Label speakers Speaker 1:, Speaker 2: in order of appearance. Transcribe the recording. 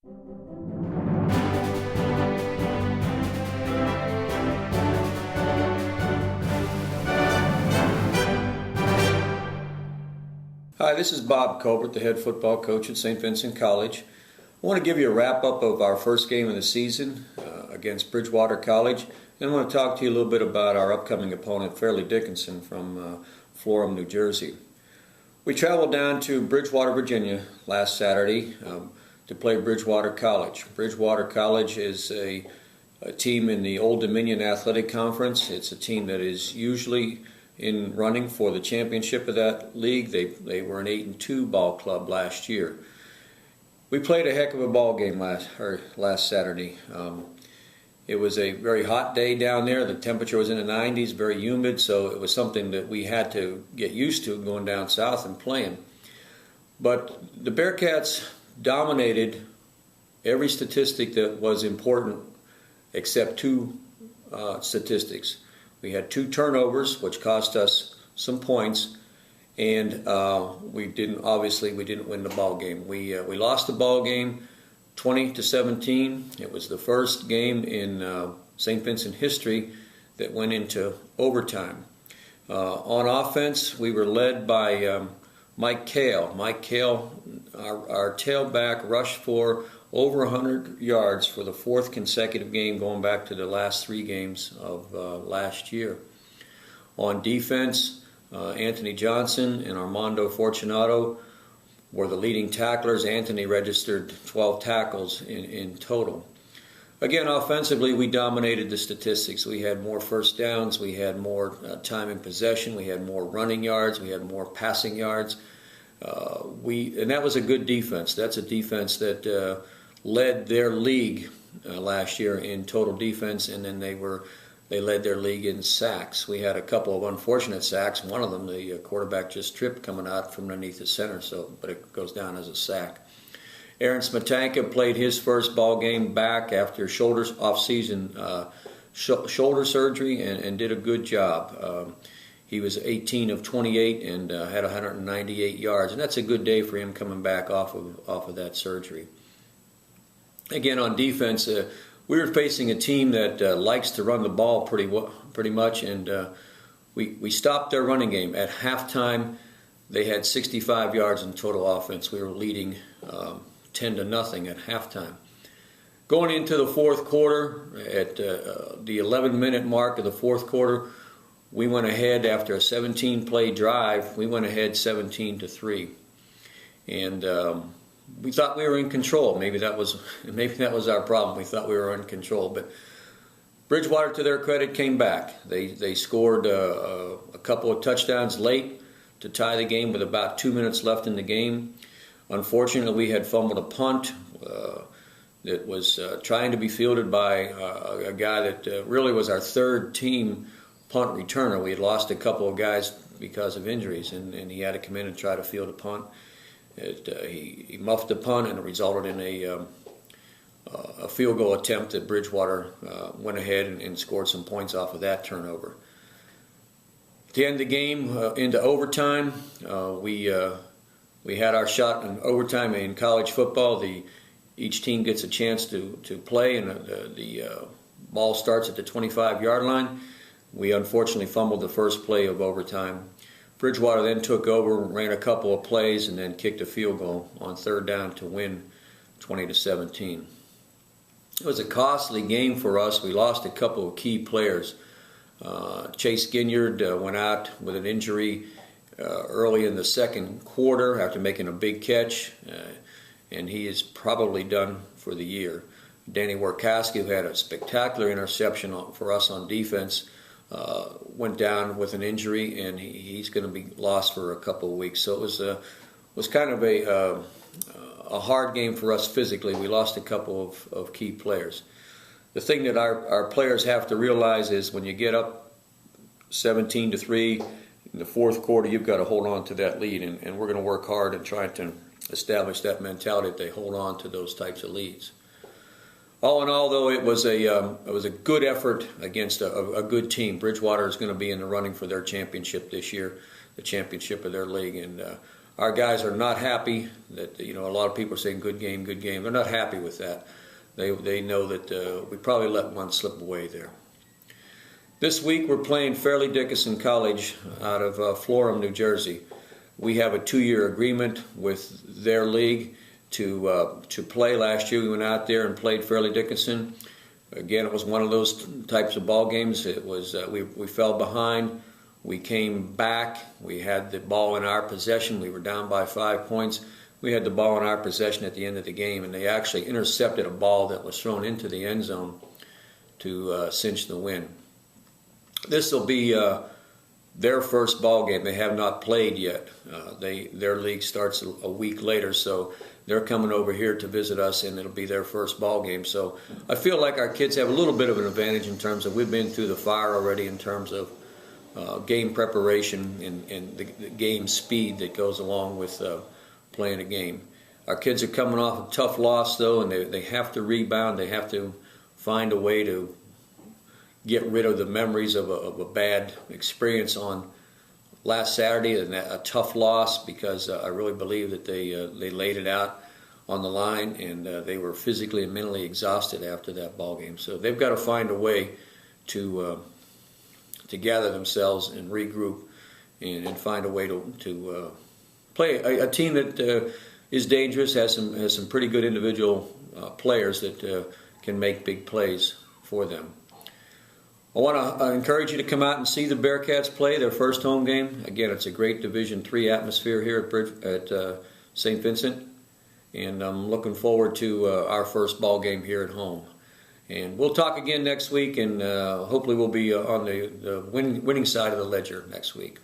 Speaker 1: Hi, this is Bob Colbert, the head football coach at St. Vincent College. I want to give you a wrap-up of our first game of the season against Bridgewater College, and I want to talk to you a little bit about our upcoming opponent, Fairleigh Dickinson from Florham, New Jersey. We traveled down to Bridgewater, Virginia last Saturday to play Bridgewater College. Bridgewater College is a team in the Old Dominion Athletic Conference. It's a team that is usually in running for the championship of that league. They were an 8-2 ball club last year. We played a heck of a ball game last Saturday. It was a very hot day down there. The temperature was in the 90s, very humid, so it was something that we had to get used to going down south and playing. But the Bearcats dominated every statistic that was important except two statistics. We had 2 turnovers, which cost us some points, and we didn't win the ball game. We lost the ball game 20-17. It was the first game in St. Vincent history that went into overtime. On offense, we were led by Mike Kale. Mike Kale, our tailback, rushed for over 100 yards for the 4th consecutive game, going back to the last 3 games of last year. On defense, Anthony Johnson and Armando Fortunato were the leading tacklers. Anthony registered 12 tackles in total. Again, offensively, we dominated the statistics. We had more first downs, we had more time in possession, we had more running yards, we had more passing yards. And that was a good defense. That's a defense that led their league last year in total defense, and then they led their league in sacks. We had a couple of unfortunate sacks. One of them, the quarterback just tripped coming out from underneath the center, but it goes down as a sack. Aaron Smetanka played his first ball game back after off-season shoulder surgery and did a good job. He was 18 of 28 and had 198 yards, and that's a good day for him coming back off of that surgery. Again, on defense, we were facing a team that likes to run the ball pretty much, and we stopped their running game. At halftime, they had 65 yards in total offense. We were leading 10-0 at halftime. Going into the fourth quarter, at the 11-minute mark of the fourth quarter, we went ahead after a 17-play drive. We went ahead 17-3, and we thought we were in control. Maybe that was our problem. We thought we were in control, but Bridgewater, to their credit, came back. They scored a couple of touchdowns late to tie the game with about 2 minutes left in the game. Unfortunately, we had fumbled a punt that was trying to be fielded by a guy that really was our third team punt returner. We had lost a couple of guys because of injuries, and he had to come in and try to field a punt. He muffed the punt, and it resulted in a field goal attempt that Bridgewater went ahead and scored some points off of that turnover. At the end of the game, into overtime, we had our shot in overtime. In college football, each team gets a chance to play, and the ball starts at the 25-yard line. We unfortunately fumbled the first play of overtime. Bridgewater then took over, ran a couple of plays, and then kicked a field goal on 3rd down to win 20-17. It was a costly game for us. We lost a couple of key players. Chase Ginyard went out with an injury early in the second quarter after making a big catch, and he is probably done for the year. Danny Warkowski, who had a spectacular interception for us on defense, went down with an injury, and he's going to be lost for a couple of weeks. So it was kind of a hard game for us physically. We lost a couple of key players. The thing that our players have to realize is when you get up 17-3 in the fourth quarter, you've got to hold on to that lead, and we're going to work hard and try to establish that mentality that they hold on to those types of leads. All in all, though, it was a good effort against a good team. Bridgewater is going to be in the running for their championship this year, the championship of their league, and our guys are not happy that, a lot of people are saying good game, good game. They're not happy with that. They know that we probably let one slip away there. This week we're playing Fairleigh Dickinson College out of Florham, New Jersey. We have a 2-year agreement with their league to play. Last year we went out there and played Fairleigh Dickinson. Again, it was one of those types of ball games. It was we fell behind. We came back. We had the ball in our possession. We were down by 5 points. We had the ball in our possession at the end of the game, and they actually intercepted a ball that was thrown into the end zone to cinch the win. This will be their first ball game. They have not played yet. Their league starts a week later, so they're coming over here to visit us, and it'll be their first ball game. So I feel like our kids have a little bit of an advantage in terms of we've been through the fire already in terms of game preparation and the game speed that goes along with playing a game. Our kids are coming off a tough loss, though, and they have to rebound. They have to find a way to get rid of the memories of a bad experience on last Saturday and a tough loss, because I really believe that they laid it out on the line, and they were physically and mentally exhausted after that ball game. So they've got to find a way to gather themselves and regroup and find a way to play a team that is dangerous, has some pretty good individual players that can make big plays for them. I want to encourage you to come out and see the Bearcats play their first home game. Again, it's a great Division III atmosphere here at St. Vincent, and I'm looking forward to our first ball game here at home. And we'll talk again next week, and hopefully we'll be on the winning side of the ledger next week.